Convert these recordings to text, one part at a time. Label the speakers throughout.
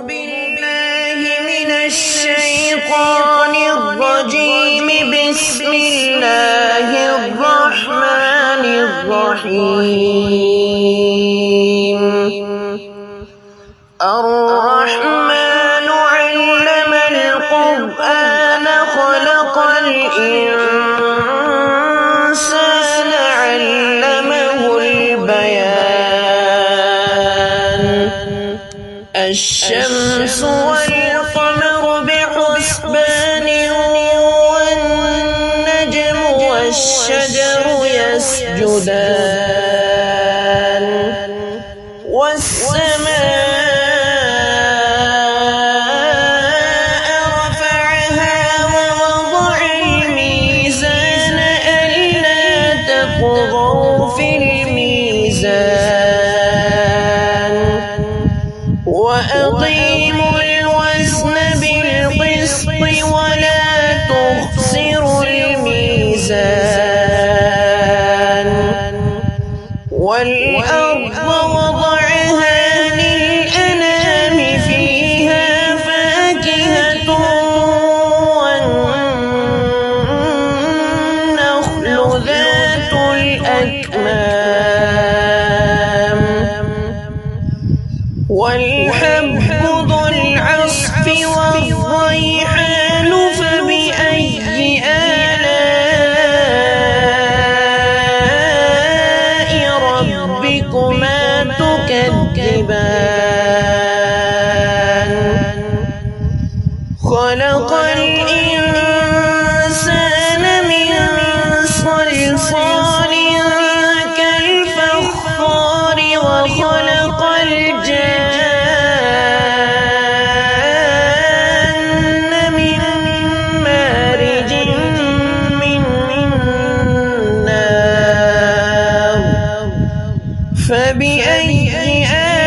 Speaker 1: بالله من الشيطان الرجيم. بسم الله الرحمن الرحيم. الرحمن علم القرآن خلق الإنسان علمه البيان. الشمس والقمر بحسبان والنجم والشجر يسجدان والسماء رفعها ووضع الميزان ألا تطغوا في الميزان وأقيموا الوزن بالقسط ولا تخسروا الميزان. والأرض وضعها للأنام فيها فاكهة والنخل ذات الأكمام والحب ذو العصف والريحان. فبأي آلاء ربكما تكذبان؟ خلق الإنسان من صلصال كالفخار وخلق الجان من مارج من نار. فبأي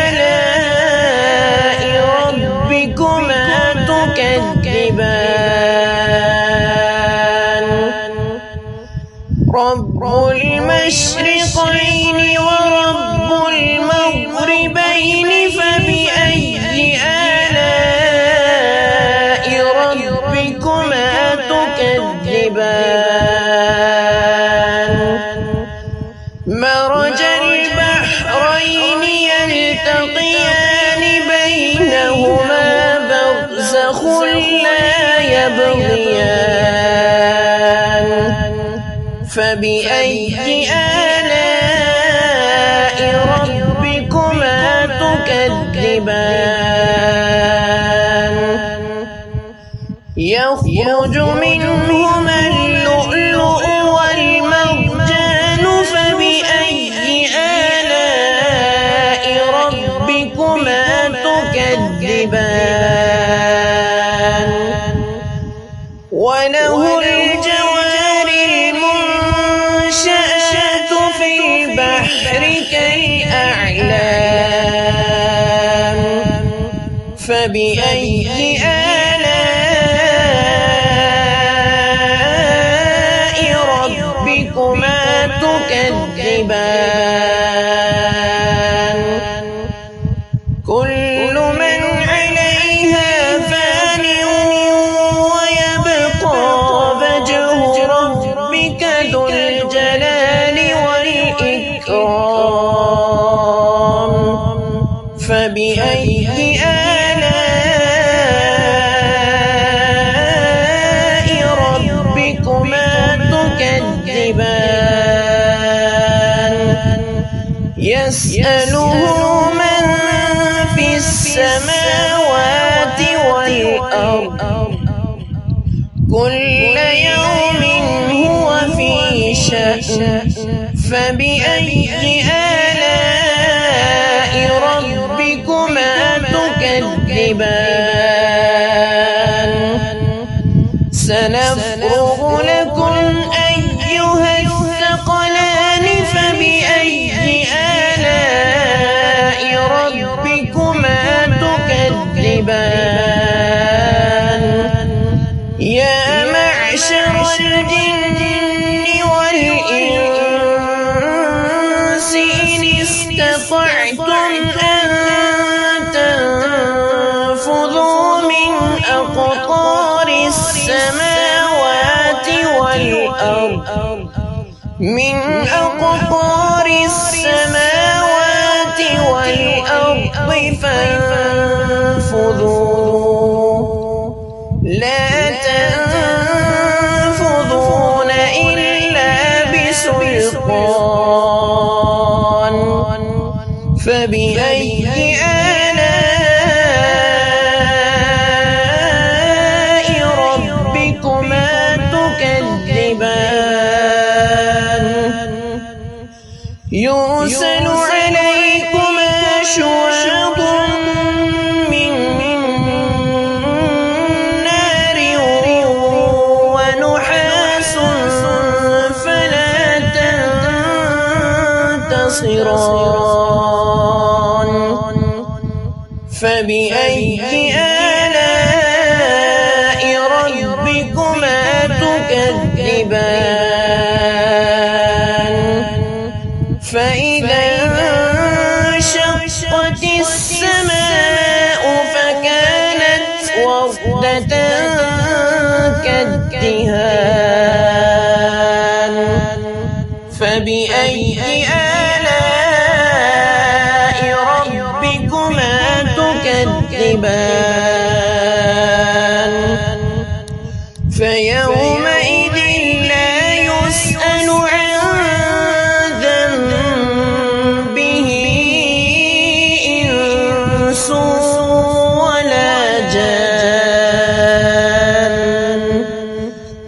Speaker 1: آلاء ربكما تكذبان؟ رب المشرقين ورب المغربين. فبأي آلاء ربكما تكذبان؟ مرج البحرين يلتقيان بينهما برزخ لا يبغيان. فبأي آلاء ربكما تكذبان؟ يخرج منهما اللؤلؤ والمرجان. فبأي آلاء ربكما تكذبان؟ وله الجوار المنشآت في البحر كالأعلام. فبأي آلاء ربكما تكذبان؟ كل من عليها فان ويبقى وجه ربك ذو الجلال والإكرام. فبأي آلاء ربكما تكذبان؟ يسأله من في السماوات والأرض كل يوم هو في شأن. فبأي آلاء ربكما تكذبان؟ سنفرغ لكم أيها الثقلان. فبأي آلاء ربكما تكذبان؟ يا معشر الجن والإنس إن استطعتم أن تنفذوا والأرض من أقطار السماوات والأرض فانفذوا لا تنفذون إلا بسلطان فبأي آلاء ربكما تكذبان يرسل عليكما شواظ من نار ونحاس فلا تنتصران فبأي آلاء ربكما تكذبان فإذا انشقت السماء فكانت وردة كالدهان فبأي آلاء ربكما تكذبان فيومئذ لا يسأل عن ذنبه إنس ولا جان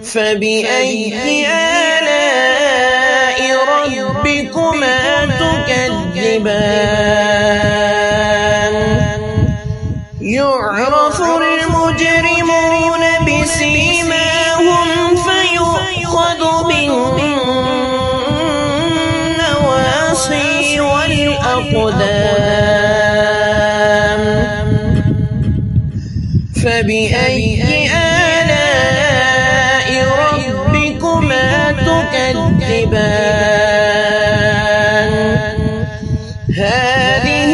Speaker 1: فبأي آلاء ربكما تكذبان يعرف المجرمون بسيماهم فيؤخذ بالنواصي والأقدام فبأي آلاء ربكما تكذبان هذه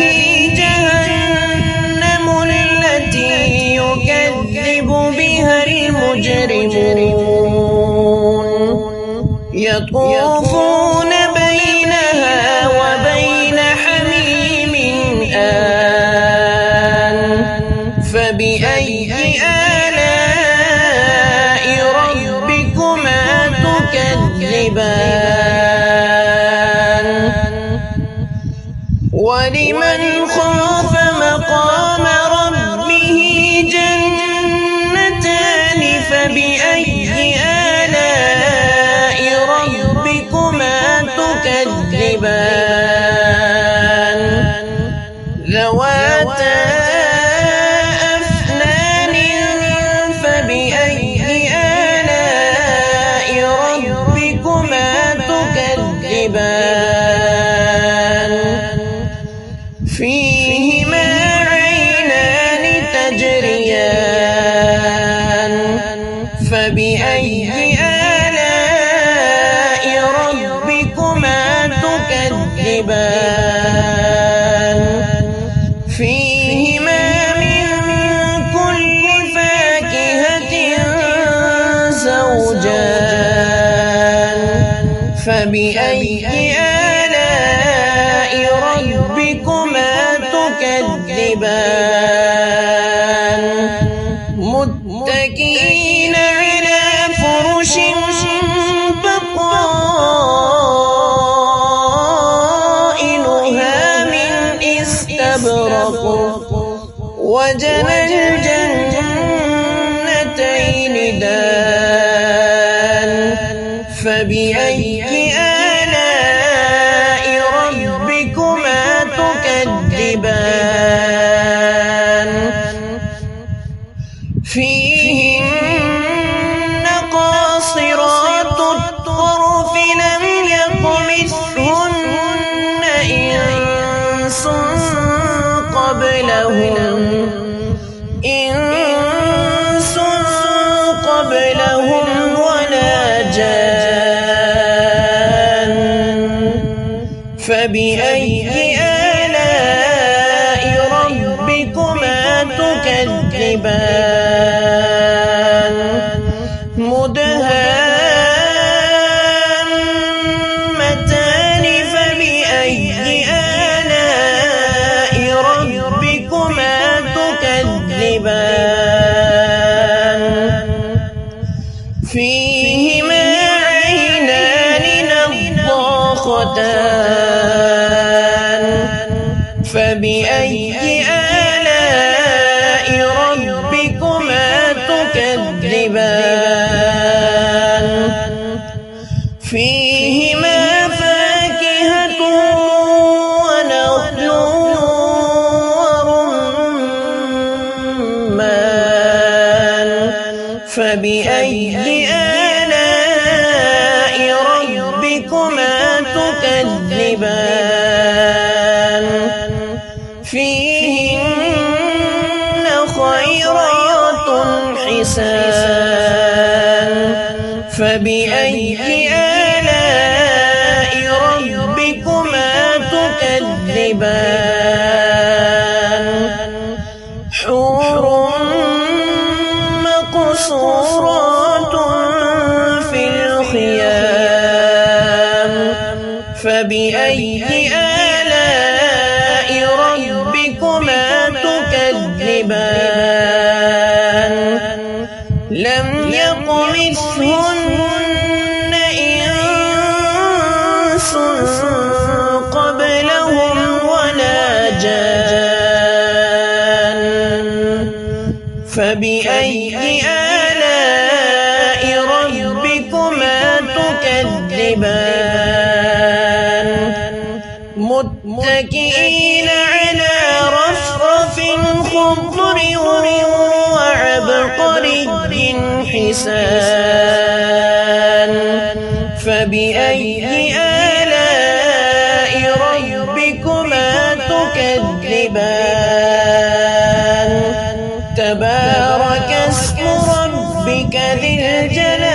Speaker 1: جهنم التي يكذب بها المجرمون يطوفون بينها وبين حميم آن فبأي آلاء ربكما تكذبان ولمن خاف مقام ربه جنتان فبأي آلاء ربكما تكذبان ذواتا أفنان فبأي آلاء ربكما تكذبان فيهما عينان تجريان فبأي آلاء ربكما تكذبان فيهما من كل فاكهة زوجان فبأي آلاء ربكما تكذبان متكئين على فرش بطائنها من استبرق وجنى الجنتين دان فبأي آلاء ربكما تكذبان فيهن قاصرات الطرف لم يطمثهن إنس قبلهم ولا جان فبأي آلاء ربكما تكذبان مدهامتان فبأي آلاء ربكما تكذبان فيهن خيرات حسان فبأي آلاء ربكما تكذبان حور مقصورات في الخيام فبأي آلاء ربكما تكذبان لم يطمثهن إنس قبلهم ولا جان فبأي آلاء ربكما تكذبان متكئين على رفرف خضر وعبقري حسان فبأي آلاء ربكما تكذبان تبارك اسم ربك ذي الجلال